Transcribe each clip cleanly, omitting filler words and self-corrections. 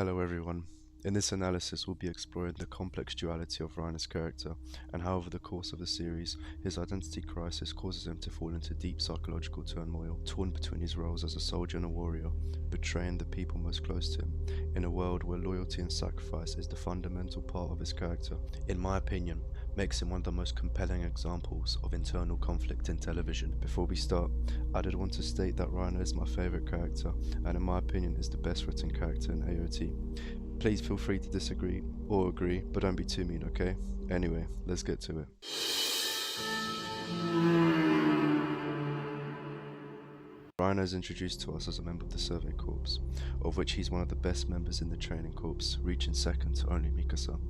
Hello everyone. In this analysis, we'll be exploring the complex duality of Reiner's character and how over the course of the series, his identity crisis causes him to fall into deep psychological turmoil, torn between his roles as a soldier and a warrior, betraying the people most close to him, in a world where loyalty and sacrifice is the fundamental part of his character. In my opinion, makes him one of the most compelling examples of internal conflict in television. Before we start, I did want to state that Reiner is my favourite character, and in my opinion is the best written character in AOT. Please feel free to disagree or agree, but don't be too mean, okay? Anyway, let's get to it. Reiner is introduced to us as a member of the Survey Corps, of which he's one of the best members in the training corps, reaching second to only Mikasa.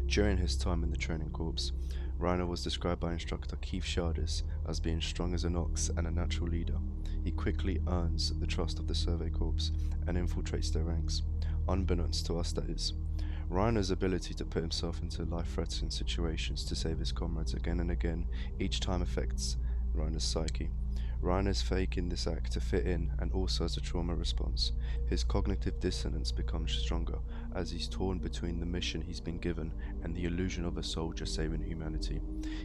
During his time in the training corps, Reiner was described by instructor Keith Shardis as being strong as an ox and a natural leader. He quickly earns the trust of the Survey Corps and infiltrates their ranks, unbeknownst to us that is. Reiner's ability to put himself into life-threatening situations to save his comrades again and again each time affects Reiner's psyche. Reiner's faking this act to fit in and also as a trauma response. His cognitive dissonance becomes stronger as he's torn between the mission he's been given and the illusion of a soldier saving humanity.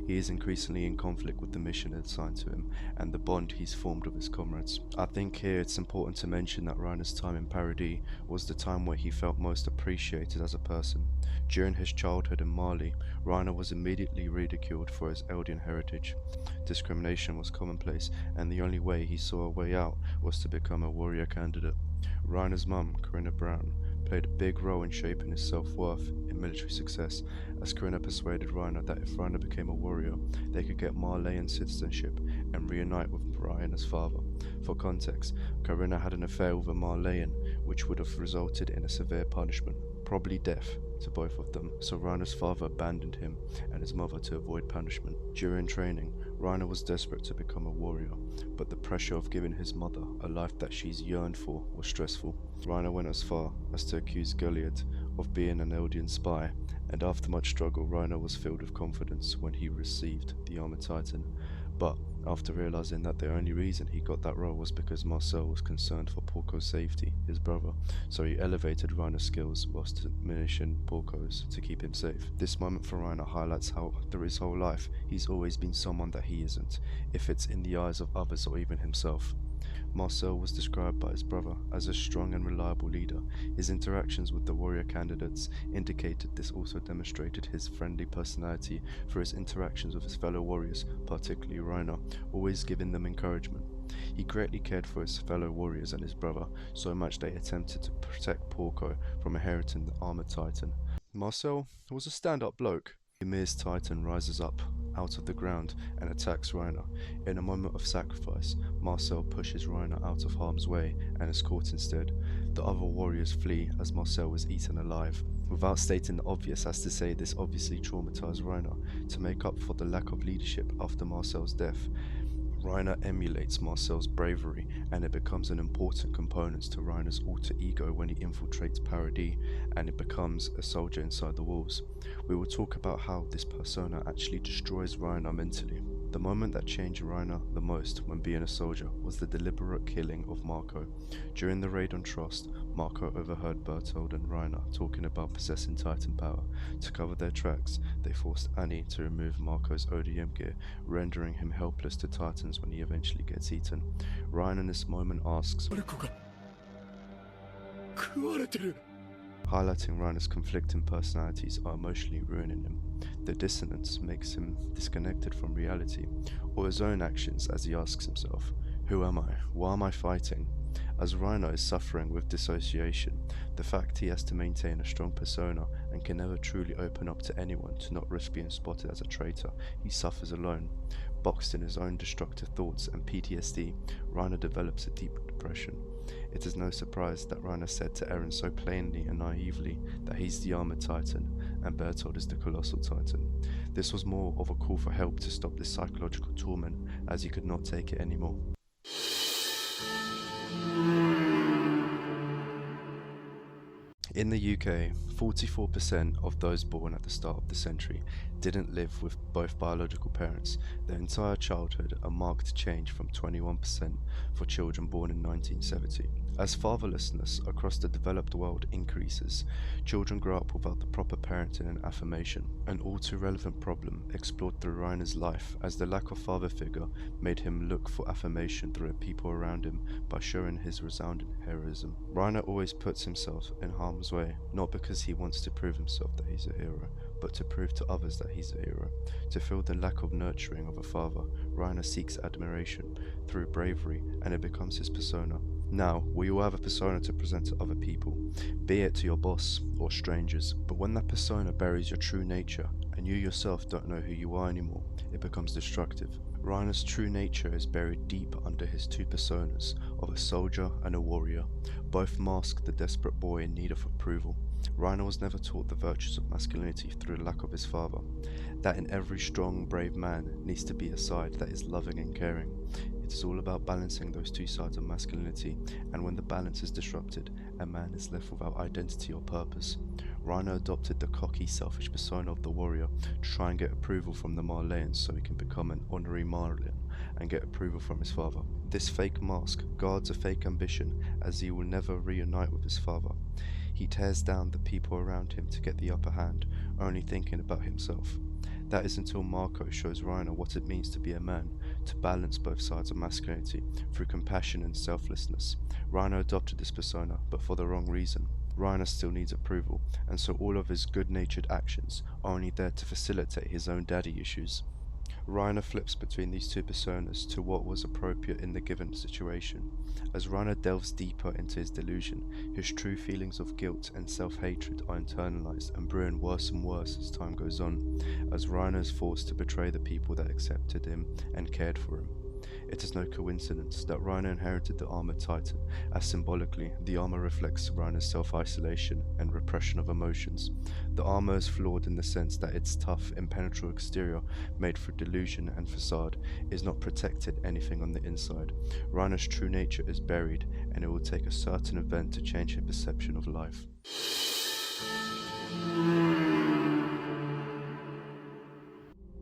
He is increasingly in conflict with the mission assigned to him and the bond he's formed with his comrades. I think here it's important to mention that Reiner's time in Paradis was the time where he felt most appreciated as a person. During his childhood in Mali, Reiner was immediately ridiculed for his Eldian heritage. Discrimination was commonplace, and the only way he saw a way out was to become a warrior candidate. Reiner's mum, Corinna Brown, played a big role in shaping his self-worth in military success, as Corinna persuaded Reiner that if Reiner became a warrior, they could get Marleyan citizenship and reunite with Reiner's father. For context, Corinna had an affair with a Marleyan, which would have resulted in a severe punishment, probably death, to both of them, so Reiner's father abandoned him and his mother to avoid punishment. During training, Reiner was desperate to become a warrior, but the pressure of giving his mother a life that she's yearned for was stressful. Reiner went as far as to accuse Gilead of being an Eldian spy, and after much struggle, Reiner was filled with confidence when he received the Armored Titan. But after realizing that the only reason he got that role was because Marcel was concerned for Porco's safety, his brother, so he elevated Reiner's skills whilst diminishing Porco's to keep him safe. This moment for Reiner highlights how through his whole life he's always been someone that he isn't, if it's in the eyes of others or even himself. Marcel was described by his brother as a strong and reliable leader. His interactions with the warrior candidates indicated this also demonstrated his friendly personality through his interactions with his fellow warriors, particularly Reiner, always giving them encouragement. He greatly cared for his fellow warriors and his brother, so much they attempted to protect Porco from inheriting the Armored Titan. Marcel was a stand-up bloke. Ymir's Titan rises up out of the ground and attacks Reiner. In a moment of sacrifice, Marcel pushes Reiner out of harm's way and is caught instead. The other warriors flee as Marcel is eaten alive. Without stating the obvious, as to say this obviously traumatized Reiner. To make up for the lack of leadership after Marcel's death, Reiner emulates Marcel's bravery, and it becomes an important component to Reiner's alter ego when he infiltrates Paradis and it becomes a soldier inside the walls. We will talk about how this persona actually destroys Reiner mentally. The moment that changed Reiner the most when being a soldier was the deliberate killing of Marco. During the raid on Trost, Marco overheard Bertold and Reiner talking about possessing Titan power. To cover their tracks, they forced Annie to remove Marco's ODM gear, rendering him helpless to Titans when he eventually gets eaten. Reiner in this moment asks, highlighting Reiner's conflicting personalities are emotionally ruining him. The dissonance makes him disconnected from reality, or his own actions, as he asks himself, who am I? Why am I fighting? As Reiner is suffering with dissociation, the fact he has to maintain a strong persona and can never truly open up to anyone to not risk being spotted as a traitor, he suffers alone. Boxed in his own destructive thoughts and PTSD, Reiner develops a deep depression. It is no surprise that Reiner said to Eren so plainly and naively that he's the Armored Titan and Bertold is the Colossal Titan. This was more of a call for help to stop this psychological torment, as he could not take it anymore. In the UK, 44% of those born at the start of the century didn't live with both biological parents. Their entire childhood, a marked change from 21% for children born in 1970. As fatherlessness across the developed world increases, children grow up without the proper parenting and affirmation, an all too relevant problem explored through Reiner's life, as the lack of father figure made him look for affirmation through the people around him by showing his resounding heroism. Reiner always puts himself in harm's way, not because he wants to prove himself that he's a hero, but to prove to others that he's a hero. To fill the lack of nurturing of a father, Reiner seeks admiration through bravery, and it becomes his persona. Now, we all have a persona to present to other people, be it to your boss or strangers, but when that persona buries your true nature and you yourself don't know who you are anymore, it becomes destructive. Reiner's true nature is buried deep under his two personas of a soldier and a warrior. Both mask the desperate boy in need of approval. Reiner was never taught the virtues of masculinity through the lack of his father, that in every strong, brave man needs to be a side that is loving and caring. It is all about balancing those two sides of masculinity, and when the balance is disrupted, a man is left without identity or purpose. Reiner adopted the cocky, selfish persona of the warrior to try and get approval from the Marleyans so he can become an honorary Marleyan and get approval from his father. This fake mask guards a fake ambition, as he will never reunite with his father. He tears down the people around him to get the upper hand, only thinking about himself. That is until Marco shows Reiner what it means to be a man, to balance both sides of masculinity through compassion and selflessness. Reiner adopted this persona, but for the wrong reason. Reiner still needs approval, and so all of his good-natured actions are only there to facilitate his own daddy issues. Reiner flips between these two personas to what was appropriate in the given situation. As Reiner delves deeper into his delusion, his true feelings of guilt and self-hatred are internalized and brewing worse and worse as time goes on, as Reiner is forced to betray the people that accepted him and cared for him. It is no coincidence that Reiner inherited the armored titan, as symbolically, the armor reflects Reiner's self-isolation and repression of emotions. The armor is flawed in the sense that its tough, impenetrable exterior, made for delusion and facade, is not protected anything on the inside. Reiner's true nature is buried, and it will take a certain event to change his perception of life.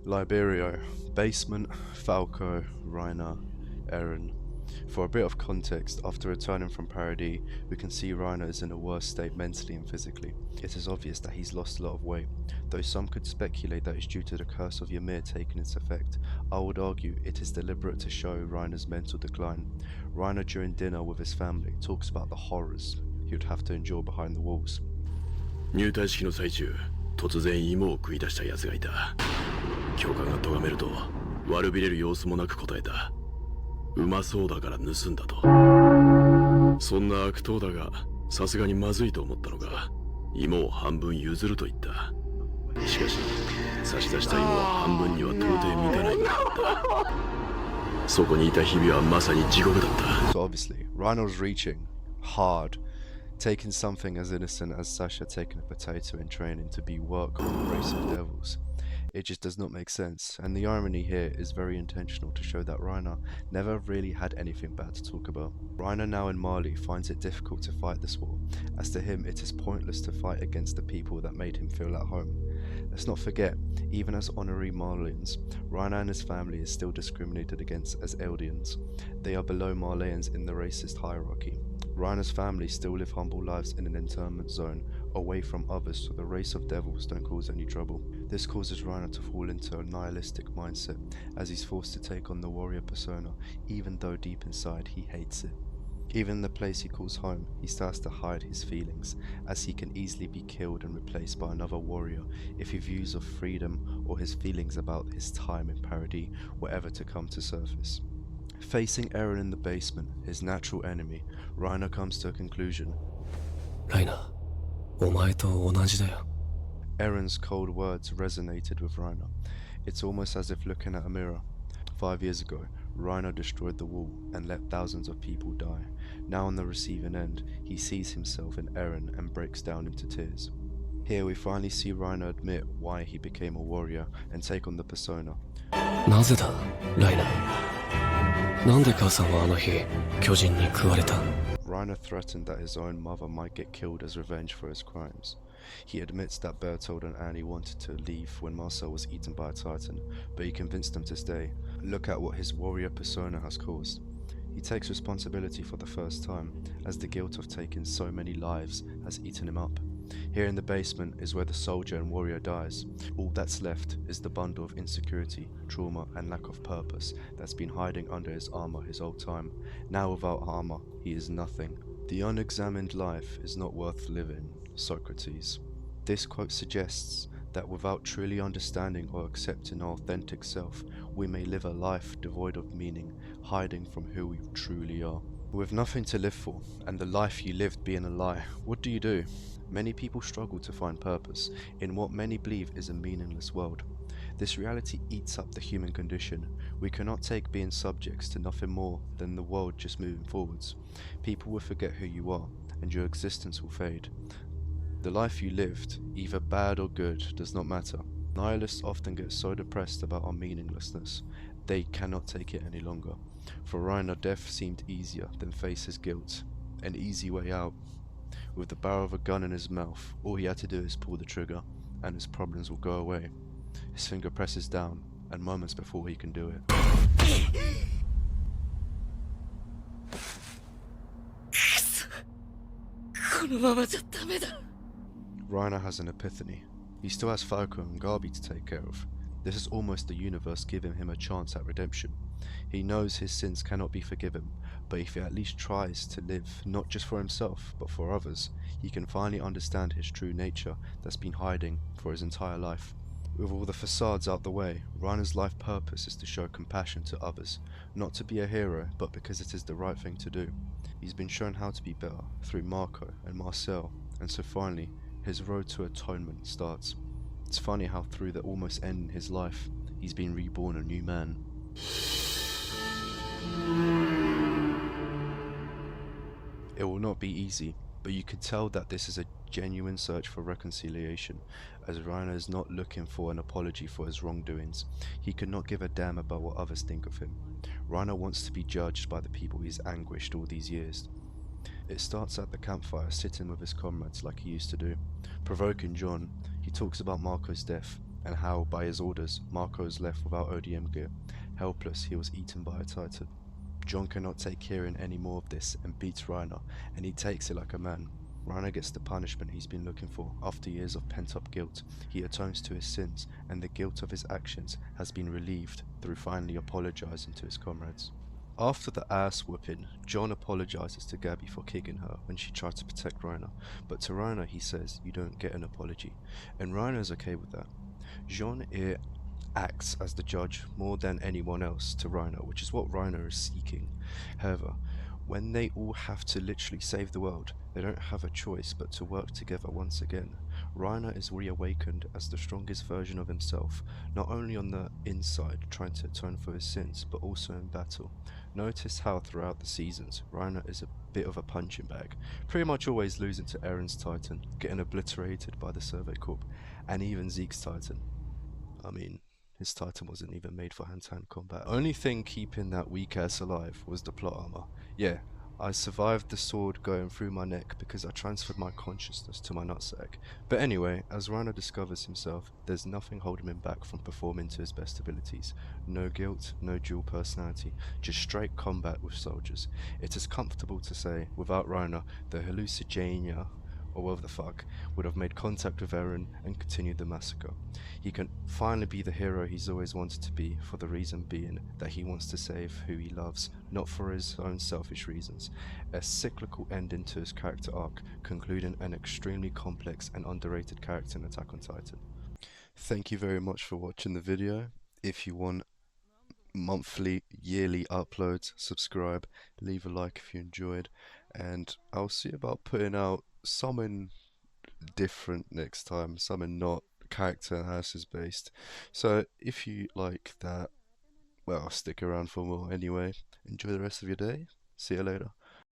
Liberio, Basement, Falco, Reiner, Eren. For a bit of context, after returning from Paradis, we can see Reiner is in a worse state mentally and physically. It is obvious that he's lost a lot of weight, though some could speculate that it's due to the curse of Ymir taking its effect. I would argue it is deliberate to show Reiner's mental decline. Reiner, during dinner with his family, talks about the horrors he would have to endure behind the walls. 入隊式の最中、突然芋を食い出した奴がいた。教官が咎めると悪びれる様子もなく答えた。うまそうだから盗んだと。そんな悪党だがさすがにまずいと思ったのが芋を半分譲ると言った。しかし差し出した芋は半分には到底満たないのだった。そこにいた日々はまさに地獄だった。So obviously, Reiner was reaching hard, taking something as innocent as Sasha taking a potato in training to be work on a race of devils. It just does not make sense, and the irony here is very intentional to show that Reiner never really had anything bad to talk about. Reiner, now in Mali, finds it difficult to fight this war, as to him it is pointless to fight against the people that made him feel at home. Let's not forget, even as honorary Marleyans, Reiner and his family is still discriminated against as Eldians. They are below Marleyans in the racist hierarchy. Reiner's family still live humble lives in an internment zone, away from others so the race of devils don't cause any trouble. This causes Reiner to fall into a nihilistic mindset, as he's forced to take on the warrior persona, even though deep inside he hates it. Even in the place he calls home, he starts to hide his feelings, as he can easily be killed and replaced by another warrior if his views of freedom or his feelings about his time in Paradis were ever to come to surface. Facing Eren in the basement, his natural enemy, Reiner comes to a conclusion. Reiner, お前と同じだよ。 Eren's cold words resonated with Reiner. It's almost as if looking at a mirror. 5 years ago, Reiner destroyed the wall and let thousands of people die. Now on the receiving end, he sees himself in Eren and breaks down into tears. Here we finally see Reiner admit why he became a warrior and take on the persona. なぜだ、ライナー。なんで母さんはあの日、巨人に食われた？ Reiner threatened that his own mother might get killed as revenge for his crimes. He admits that Bertold and Annie wanted to leave when Marcel was eaten by a titan, but he convinced them to stay. Look at what his warrior persona has caused. He takes responsibility for the first time, as the guilt of taking so many lives has eaten him up. Here in the basement is where the soldier and warrior dies. All that's left is the bundle of insecurity, trauma, and lack of purpose that's been hiding under his armor his whole time. Now without armor, he is nothing. The unexamined life is not worth living, Socrates. This quote suggests that without truly understanding or accepting our authentic self, we may live a life devoid of meaning, hiding from who we truly are. With nothing to live for, and the life you lived being a lie, what do? Many people struggle to find purpose in what many believe is a meaningless world. This reality eats up the human condition. We cannot take being subjects to nothing more than the world just moving forwards. People will forget who you are, and your existence will fade. The life you lived, either bad or good, does not matter. Nihilists often get so depressed about our meaninglessness, they cannot take it any longer. For Reiner, death seemed easier than face his guilt, an easy way out. With the barrel of a gun in his mouth, all he had to do is pull the trigger, and his problems will go away. His finger presses down, and moments before he can do it. このままじゃダメだ。 Reiner has an epiphany. He still has Falco and Gabi to take care of. This is almost the universe giving him a chance at redemption. He knows his sins cannot be forgiven, but if he at least tries to live not just for himself, but for others, he can finally understand his true nature that's been hiding for his entire life. With all the facades out the way, Reiner's life purpose is to show compassion to others, not to be a hero, but because it is the right thing to do. He's been shown how to be better through Marco and Marcel, and so finally, his road to atonement starts. It's funny how through the almost end in his life, he's been reborn a new man. It will not be easy, but you can tell that this is a genuine search for reconciliation, as Reiner is not looking for an apology for his wrongdoings. He could not give a damn about what others think of him. Reiner wants to be judged by the people he's anguished all these years. It starts at the campfire, sitting with his comrades like he used to do. Provoking John, he talks about Marco's death, and how, by his orders, Marco is left without ODM gear. Helpless, he was eaten by a titan. John cannot take hearing any more of this and beats Reiner, and he takes it like a man. Reiner gets the punishment he's been looking for. After years of pent-up guilt, he atones to his sins, and the guilt of his actions has been relieved through finally apologizing to his comrades. After the ass whooping, John apologizes to Gabby for kicking her when she tried to protect Reiner, but to Reiner he says, "You don't get an apology," and Reiner is okay with that. John here acts as the judge more than anyone else to Reiner, which is what Reiner is seeking. However, when they all have to literally save the world, they don't have a choice but to work together once again. Reiner is reawakened as the strongest version of himself, not only on the inside trying to atone for his sins, but also in battle. Notice how throughout the seasons, Reiner is a bit of a punching bag, pretty much always losing to Eren's Titan, getting obliterated by the Survey Corp, and even Zeke's Titan. I mean, his Titan wasn't even made for hand-to-hand combat. Only thing keeping that weak ass alive was the plot armor. Yeah, I survived the sword going through my neck because I transferred my consciousness to my nutsack. But anyway, as Reiner discovers himself, there's nothing holding him back from performing to his best abilities. No guilt, no dual personality, just straight combat with soldiers. It is comfortable to say, without Reiner, the hallucigenia, or whatever the fuck, would have made contact with Eren and continued the massacre. He can finally be the hero he's always wanted to be, for the reason being that he wants to save who he loves, not for his own selfish reasons. A cyclical ending to his character arc, concluding an extremely complex and underrated character in Attack on Titan. Thank you very much for watching the video. If you want monthly, yearly uploads, subscribe, leave a like if you enjoyed, and I'll see about putting out something different next time, something not character analysis based. So if you like that, well, stick around for more anyway. Enjoy the rest of your day. See you later.